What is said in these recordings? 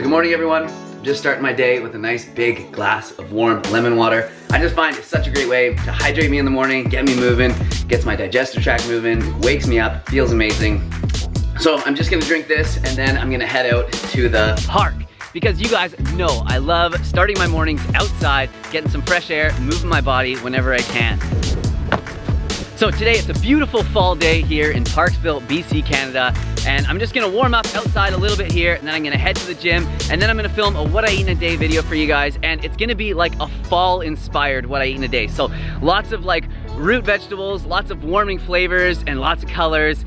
So good morning everyone. Just starting my day with a nice big glass of warm lemon water. I just find it's such a great way to hydrate me in the morning, get me moving, gets my digestive tract moving, wakes me up, feels amazing. So I'm just gonna drink this and then I'm gonna head out to the park. Because you guys know I love starting my mornings outside, getting some fresh air, moving my body whenever I can. So today it's a beautiful fall day here in Parksville, BC, Canada, and I'm just gonna warm up outside a little bit here, and then I'm gonna head to the gym, and then I'm gonna film a what I eat in a day video for you guys, and it's gonna be like a fall inspired what I eat in a day. So lots of like root vegetables, lots of warming flavors, and lots of colors.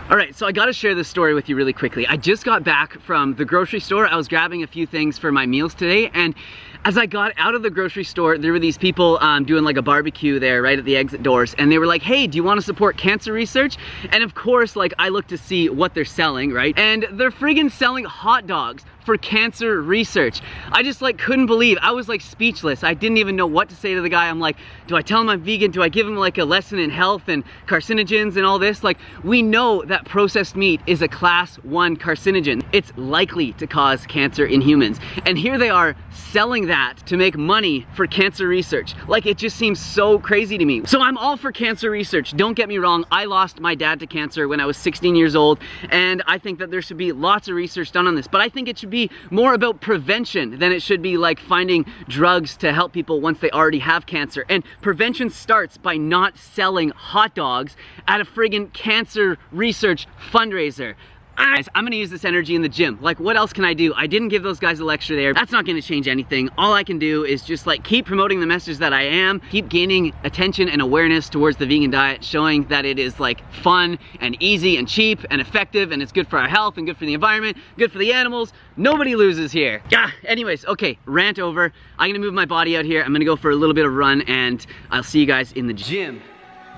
All right, so I gotta share this story with you really quickly. I just got back from the grocery store. I was grabbing a few things for my meals today, and as I got out of the grocery store, there were these people doing like a barbecue there right at the exit doors, and they were like, hey, do you want to support cancer research? And of course, like, I look to see what they're selling, right? And they're friggin' selling hot dogs for cancer research. I just like couldn't believe. I was like speechless. I didn't even know what to say to the guy. I'm like, do I tell him I'm vegan? Do I give him like a lesson in health and carcinogens and all this? Like, we know that processed meat is a class 1 carcinogen. It's likely to cause cancer in humans. And here they are selling that to make money for cancer research. Like, it just seems so crazy to me. So I'm all for cancer research. Don't get me wrong. I lost my dad to cancer when I was 16 years old. And I think that there should be lots of research done on this. But I think it should be more about prevention than it should be like finding drugs to help people once they already have cancer. And prevention starts by not selling hot dogs at a friggin' cancer research fundraiser. I'm gonna use this energy in the gym. Like, what else can I do? I didn't give those guys a lecture there. That's not gonna change anything. All I can do is just like keep promoting the message that I am, keep gaining attention and awareness towards the vegan diet, showing that it is like fun and easy and cheap and effective, and it's good for our health and good for the environment, good for the animals. Nobody loses here. Yeah, anyways, okay, rant over. I'm gonna move my body out here. I'm gonna go for a little bit of run, and I'll see you guys in the gym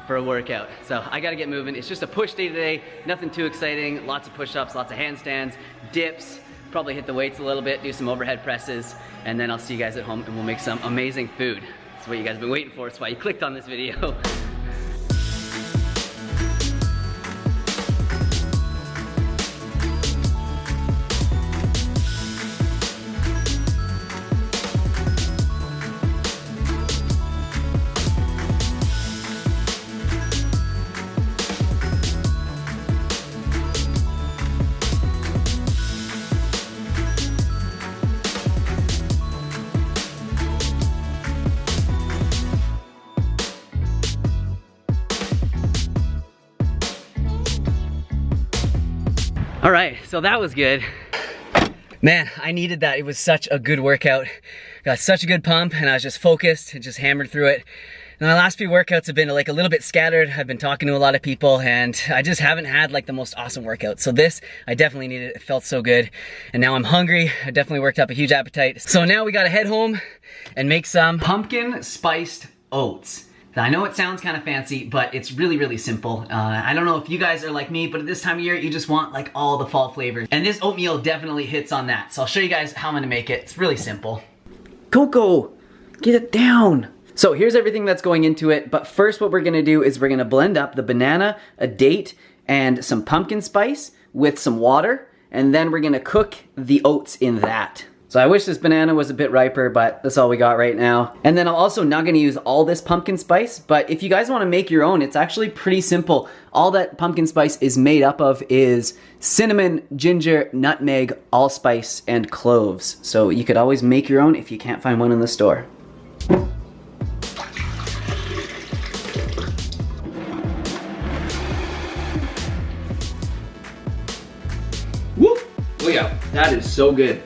for a workout. So I gotta get moving. It's just a push day today, nothing too exciting. Lots of push-ups, lots of handstands, dips, probably hit the weights a little bit, do some overhead presses, and then I'll see you guys at home and we'll make some amazing food. That's what you guys have been waiting for. That's why you clicked on this video. All right, so that was good. Man, I needed that. It was such a good workout. Got such a good pump, and I was just focused and just hammered through it. And my last few workouts have been like a little bit scattered. I've been talking to a lot of people, and I just haven't had like the most awesome workout. So this, I definitely needed it. It felt so good. And now I'm hungry. I definitely worked up a huge appetite. So now we gotta head home and make some pumpkin spiced oats. I know it sounds kind of fancy, but it's really, really simple. I don't know if you guys are like me, but at this time of year, you just want like all the fall flavors. And this oatmeal definitely hits on that. So I'll show you guys how I'm gonna make it. It's really simple. Coco, get it down. So here's everything that's going into it. But first what we're gonna do is we're gonna blend up the banana, a date, and some pumpkin spice with some water. And then we're gonna cook the oats in that. So I wish this banana was a bit riper, but that's all we got right now. And then I'm also not gonna use all this pumpkin spice, but if you guys wanna make your own, it's actually pretty simple. All that pumpkin spice is made up of is cinnamon, ginger, nutmeg, allspice, and cloves. So you could always make your own if you can't find one in the store. Woo! Oh yeah, that is so good.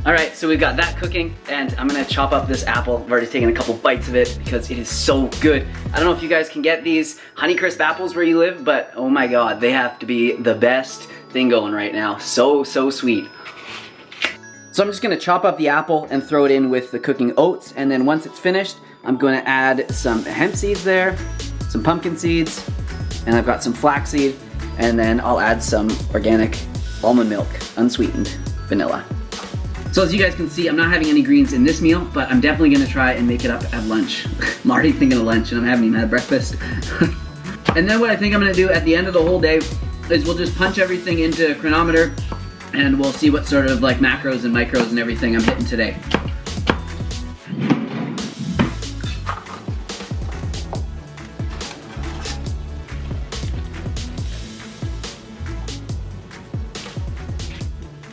All right, so we've got that cooking, and I'm gonna chop up this apple. I've already taken a couple bites of it because it is so good. I don't know if you guys can get these Honeycrisp apples where you live, but oh my God, they have to be the best thing going right now. So, so sweet. So I'm just gonna chop up the apple and throw it in with the cooking oats, and then once it's finished, I'm gonna add some hemp seeds there, some pumpkin seeds, and I've got some flaxseed, and then I'll add some organic almond milk, unsweetened vanilla. So as you guys can see, I'm not having any greens in this meal, but I'm definitely gonna try and make it up at lunch. I'm already thinking of lunch and I haven't even had breakfast. And then what I think I'm gonna do at the end of the whole day is we'll just punch everything into a chronometer and we'll see what sort of like macros and micros and everything I'm hitting today.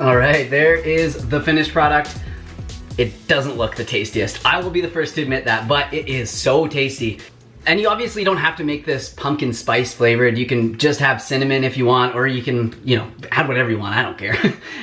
All right, there is the finished product. It doesn't look the tastiest. I will be the first to admit that, but it is so tasty. And you obviously don't have to make this pumpkin spice flavored. You can just have cinnamon if you want, or you can, you know, add whatever you want, I don't care.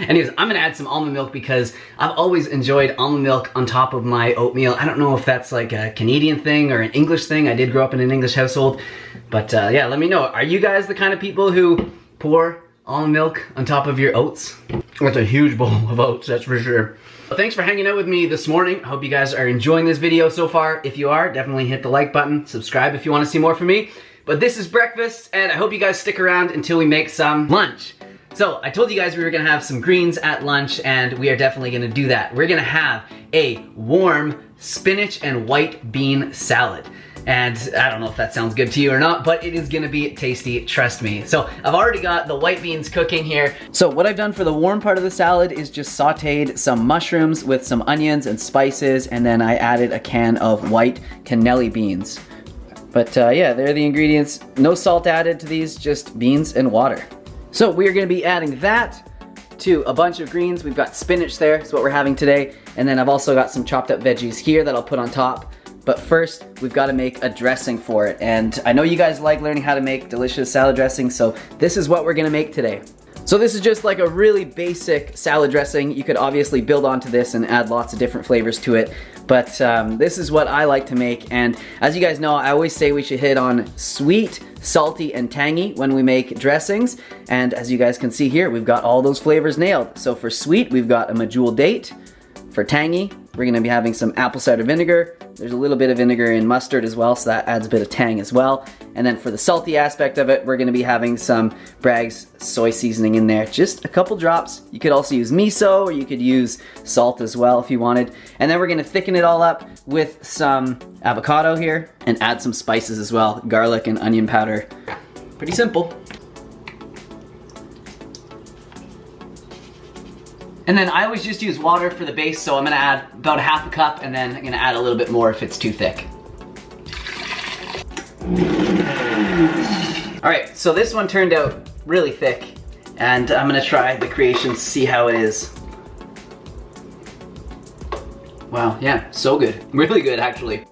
Anyways, I'm gonna add some almond milk because I've always enjoyed almond milk on top of my oatmeal. I don't know if that's like a Canadian thing or an English thing. I did grow up in an English household, but yeah, let me know. Are you guys the kind of people who pour almond milk on top of your oats? That's a huge bowl of oats, that's for sure. Well, thanks for hanging out with me this morning. I hope you guys are enjoying this video so far. If you are, definitely hit the like button, subscribe if you want to see more from me. But this is breakfast, and I hope you guys stick around until we make some lunch. So I told you guys we were gonna have some greens at lunch, and we are definitely gonna do that. We're gonna have a warm spinach and white bean salad. And I don't know if that sounds good to you or not, but it is gonna be tasty, trust me. So I've already got the white beans cooking here. So what I've done for the warm part of the salad is just sauteed some mushrooms with some onions and spices, and then I added a can of white cannelli beans. But yeah, there are the ingredients. No salt added to these, just beans and water. So we are gonna be adding that to a bunch of greens. We've got spinach there, that's what we're having today. And then I've also got some chopped up veggies here that I'll put on top. But first, we've got to make a dressing for it. And I know you guys like learning how to make delicious salad dressing, so this is what we're gonna make today. So this is just like a really basic salad dressing. You could obviously build onto this and add lots of different flavors to it. But this is what I like to make. And as you guys know, I always say we should hit on sweet, salty, and tangy when we make dressings. And as you guys can see here, we've got all those flavors nailed. So for sweet, we've got a medjool date. For tangy, we're gonna be having some apple cider vinegar. There's a little bit of vinegar in mustard as well, so that adds a bit of tang as well. And then for the salty aspect of it, we're gonna be having some Bragg's soy seasoning in there, just a couple drops. You could also use miso, or you could use salt as well if you wanted. And then we're gonna thicken it all up with some avocado here, and add some spices as well, garlic and onion powder. Pretty simple. And then I always just use water for the base, so I'm gonna add about a half a cup, and then I'm gonna add a little bit more if it's too thick. All right, so this one turned out really thick, and I'm gonna try the Creations, see how it is. Wow, yeah, so good. Really good, actually.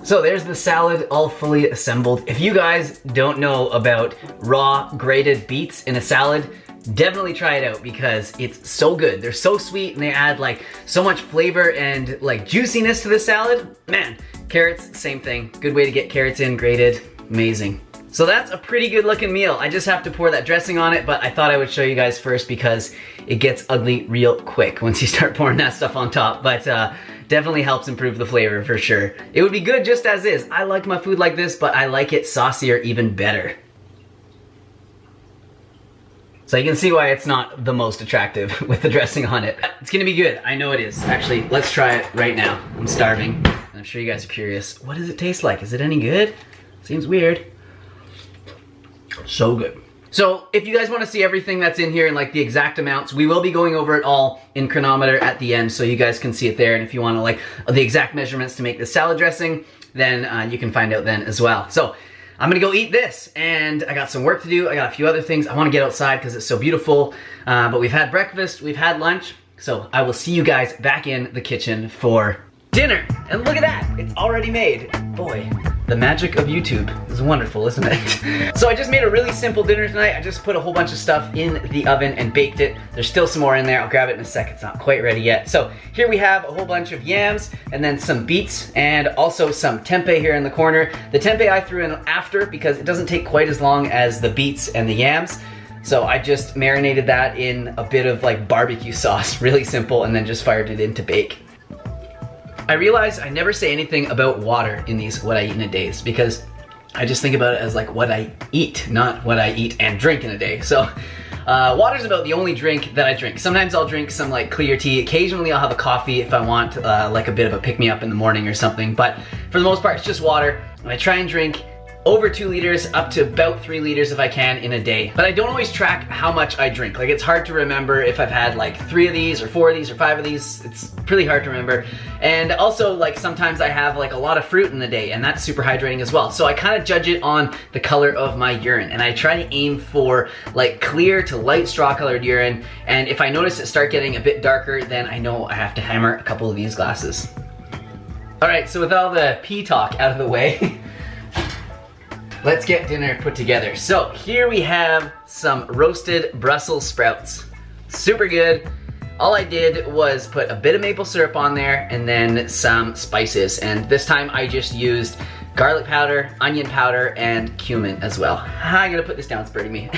So there's the salad all fully assembled. If you guys don't know about raw grated beets in a salad, definitely try it out because it's so good. They're so sweet and they add like so much flavor and like juiciness to the salad. Man, carrots, same thing. Good way to get carrots in, grated, amazing. So that's a pretty good looking meal. I just have to pour that dressing on it, but I thought I would show you guys first because it gets ugly real quick once you start pouring that stuff on top. But definitely helps improve the flavor for sure. It would be good just as is. I like my food like this, but I like it saucier even better. So you can see why it's not the most attractive with the dressing on it. It's gonna be good, I know it is. Actually, let's try it right now. I'm starving, and I'm sure you guys are curious. What does it taste like? Is it any good? Seems weird. So good. So if you guys want to see everything that's in here and like the exact amounts, we will be going over it all in chronometer at the end so you guys can see it there. And if you want to like the exact measurements to make the salad dressing, then you can find out then as well. So I'm gonna go eat this, and I got some work to do. I got a few other things. I want to get outside because it's so beautiful. But we've had breakfast, we've had lunch. So I will see you guys back in the kitchen for dinner. And look at that, it's already made. Boy, the magic of YouTube is wonderful, isn't it? So I just made a really simple dinner tonight. I just put a whole bunch of stuff in the oven and baked it. There's still some more in there. I'll grab it in a sec. It's not quite ready yet. So here we have a whole bunch of yams and then some beets and also some tempeh here in the corner. The tempeh I threw in after because it doesn't take quite as long as the beets and the yams. So I just marinated that in a bit of like barbecue sauce, really simple, and then just fired it in to bake. I realize I never say anything about water in these what I eat in a days because I just think about it as like what I eat, not what I eat and drink in a day. So water's about the only drink that I drink. Sometimes I'll drink some like clear tea. Occasionally I'll have a coffee if I want like a bit of a pick-me-up in the morning or something. But for the most part, it's just water. And I try and drink over 2 liters up to about 3 liters if I can in a day. But I don't always track how much I drink. Like it's hard to remember if I've had like 3 of these or 4 of these or 5 of these. It's pretty hard to remember. And also like sometimes I have like a lot of fruit in the day and that's super hydrating as well. So I kind of judge it on the color of my urine and I try to aim for like clear to light straw colored urine. And if I notice it start getting a bit darker, then I know I have to hammer a couple of these glasses. All right, so with all the pee talk out of the way, let's get dinner put together. So here we have some roasted Brussels sprouts. Super good. All I did was put a bit of maple syrup on there and then some spices. And this time I just used garlic powder, onion powder, and cumin as well. I'm gonna put this down, it's burning me.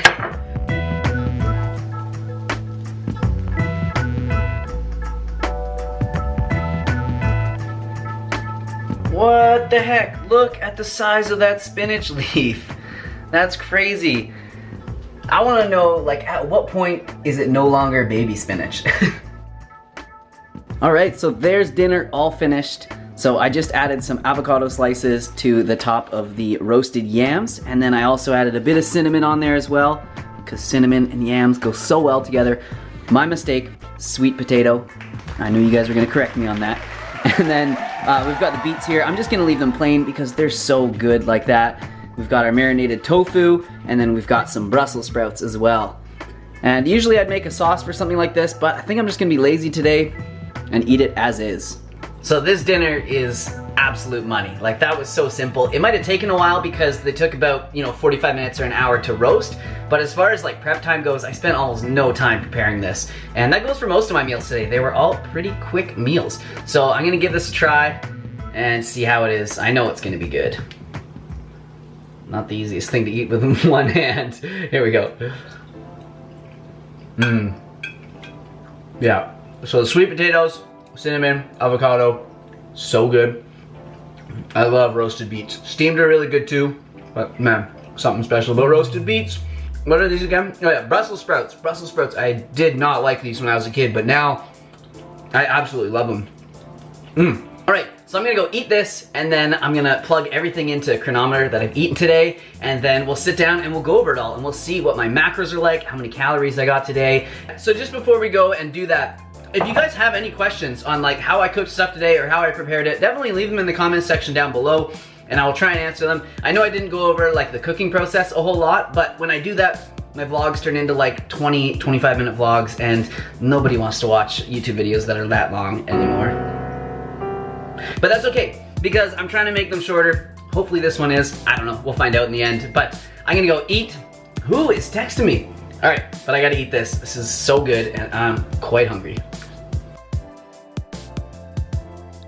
What the heck? Look at the size of that spinach leaf. That's crazy. I want to know, like, at what point is it no longer baby spinach? All right, so there's dinner all finished. So I just added some avocado slices to the top of the roasted yams, and then I also added a bit of cinnamon on there as well, because cinnamon and yams go so well together. My mistake, sweet potato. I knew you guys were gonna correct me on that. And then we've got the beets here. I'm just gonna leave them plain because they're so good like that. We've got our marinated tofu, and then we've got some Brussels sprouts as well. And usually I'd make a sauce for something like this, but I think I'm just gonna be lazy today and eat it as is. So this dinner is absolute money. Like that was so simple. It might have taken a while because they took about, 45 minutes or an hour to roast. But as far as like prep time goes, I spent almost no time preparing this. And that goes for most of my meals today. They were all pretty quick meals. So I'm gonna give this a try and see how it is. I know it's gonna be good. Not the easiest thing to eat with one hand. Here we go. Yeah, so the sweet potatoes, cinnamon, avocado, so good. I love roasted beets. Steamed are really good too, but man, something special about roasted beets. What are these again? Oh yeah, Brussels sprouts. Brussels sprouts, I did not like these when I was a kid, but now I absolutely love them. All right, so I'm gonna go eat this, and then I'm gonna plug everything into a chronometer that I've eaten today, and then we'll sit down and we'll go over it all, and we'll see what my macros are like, how many calories I got today. So just before we go and do that, if you guys have any questions on like how I cooked stuff today or how I prepared it, definitely leave them in the comments section down below and I will try and answer them. I know I didn't go over like the cooking process a whole lot, but when I do that, my vlogs turn into like 20, 25 minute vlogs and nobody wants to watch YouTube videos that are that long anymore. But that's okay, because I'm trying to make them shorter. Hopefully this one is, I don't know, we'll find out in the end. But I'm gonna go eat. Who is texting me? All right, but I gotta eat this. This is so good and I'm quite hungry.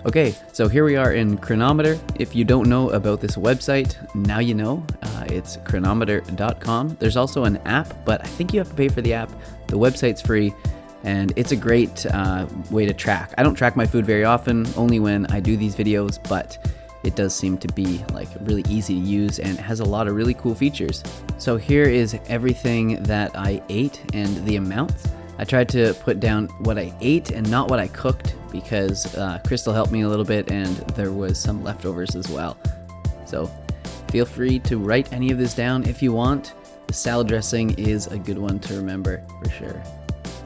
Okay, so here we are in Chronometer. If you don't know about this website, now you know. It's chronometer.com. There's also an app, but I think you have to pay for the app. The website's free, and it's a great way to track. I don't track my food very often, only when I do these videos, but it does seem to be like really easy to use and has a lot of really cool features. So here is everything that I ate and the amounts. I tried to put down what I ate and not what I cooked because Crystal helped me a little bit and there was some leftovers as well. So feel free to write any of this down if you want. The salad dressing is a good one to remember for sure.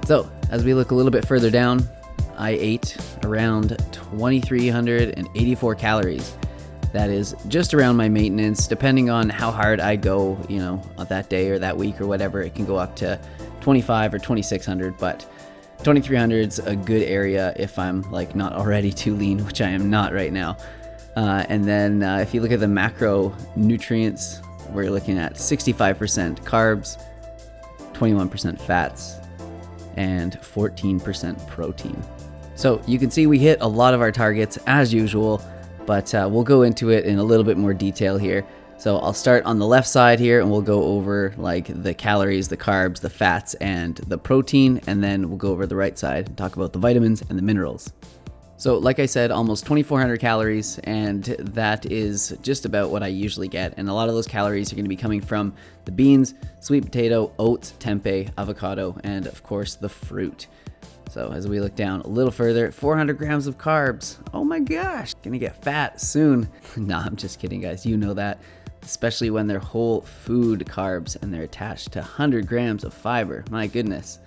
So as we look a little bit further down, I ate around 2,384 calories. That is just around my maintenance. Depending on how hard I go, that day or that week or whatever, it can go up to 25 or 2,600, but 2,300 is a good area if I'm like not already too lean, which I am not right now. And then if you look at the macro nutrients, we're looking at 65% carbs, 21% fats, and 14% protein. So you can see we hit a lot of our targets as usual, but we'll go into it in a little bit more detail here. So I'll start on the left side here and we'll go over like the calories, the carbs, the fats, and the protein, and then we'll go over the right side and talk about the vitamins and the minerals. So like I said, almost 2,400 calories, and that is just about what I usually get. And a lot of those calories are going to be coming from the beans, sweet potato, oats, tempeh, avocado, and of course the fruit. So as we look down a little further, 400 grams of carbs. Oh my gosh, gonna get fat soon. Nah, I'm just kidding, guys. You know that, especially when they're whole food carbs and they're attached to 100 grams of fiber. My goodness.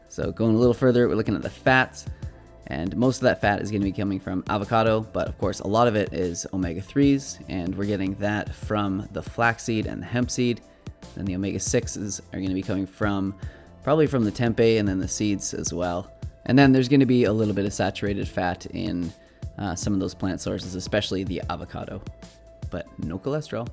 So going a little further, we're looking at the fats. And most of that fat is going to be coming from avocado, but of course a lot of it is omega-3s, and we're getting that from the flaxseed and the hemp seed. And the omega-6s are going to be coming from probably from the tempeh and then the seeds as well. And then there's going to be a little bit of saturated fat in some of those plant sources, especially the avocado, but no cholesterol.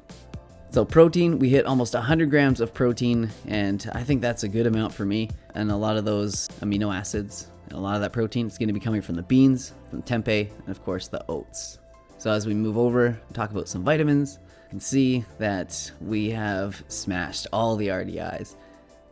So protein, we hit almost 100 grams of protein, and I think that's a good amount for me. And a lot of those amino acids, a lot of that protein is going to be coming from the beans, from tempeh, and of course the oats. So as we move over and talk about some vitamins, you can see that we have smashed all the RDIs.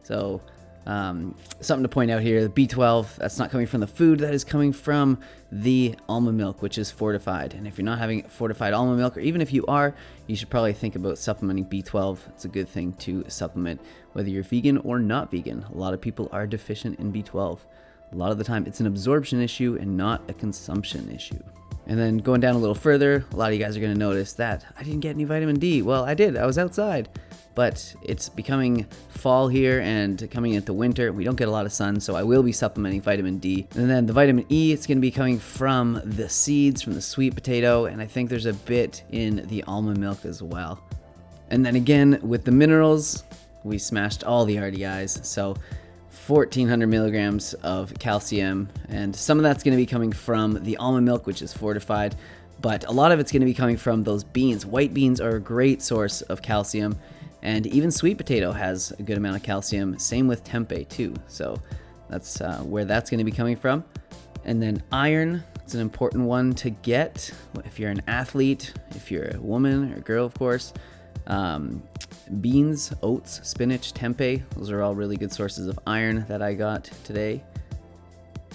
So something to point out here, the B12, that's not coming from the food, that is coming from the almond milk, which is fortified. And if you're not having fortified almond milk, or even if you are, you should probably think about supplementing B12. It's a good thing to supplement, whether you're vegan or not vegan. A lot of people are deficient in B12. A lot of the time it's an absorption issue and not a consumption issue. And then going down a little further, a lot of you guys are going to notice that I didn't get any vitamin D. Well, I did. I was outside. But it's becoming fall here and coming into winter. We don't get a lot of sun, so I will be supplementing vitamin D. And then the vitamin E, it's going to be coming from the seeds, from the sweet potato, and I think there's a bit in the almond milk as well. And then again, with the minerals, we smashed all the RDIs. So 1,400 milligrams of calcium, and some of that's going to be coming from the almond milk, which is fortified, but a lot of it's going to be coming from those beans. White beans are a great source of calcium, and even sweet potato has a good amount of calcium. Same with tempeh too, so that's where that's going to be coming from. And then iron, it's an important one to get if you're an athlete, if you're a woman or a girl, of course. Beans, oats, spinach, tempeh, those are all really good sources of iron that I got today.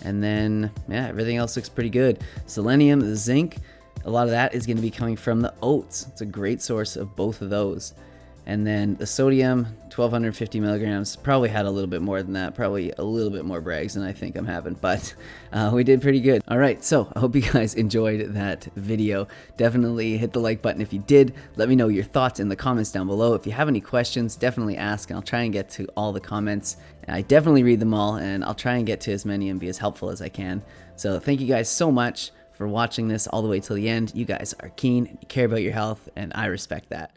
And then, yeah, everything else looks pretty good. Selenium, zinc, a lot of that is going to be coming from the oats. It's a great source of both of those. And then the sodium, 1,250 milligrams, probably had a little bit more than that, probably a little bit more brags than I think I'm having, but we did pretty good. All right, so I hope you guys enjoyed that video. Definitely hit the like button if you did. Let me know your thoughts in the comments down below. If you have any questions, definitely ask, and I'll try and get to all the comments. I definitely read them all, and I'll try and get to as many and be as helpful as I can. So thank you guys so much for watching this all the way till the end. You guys are keen, you care about your health, and I respect that.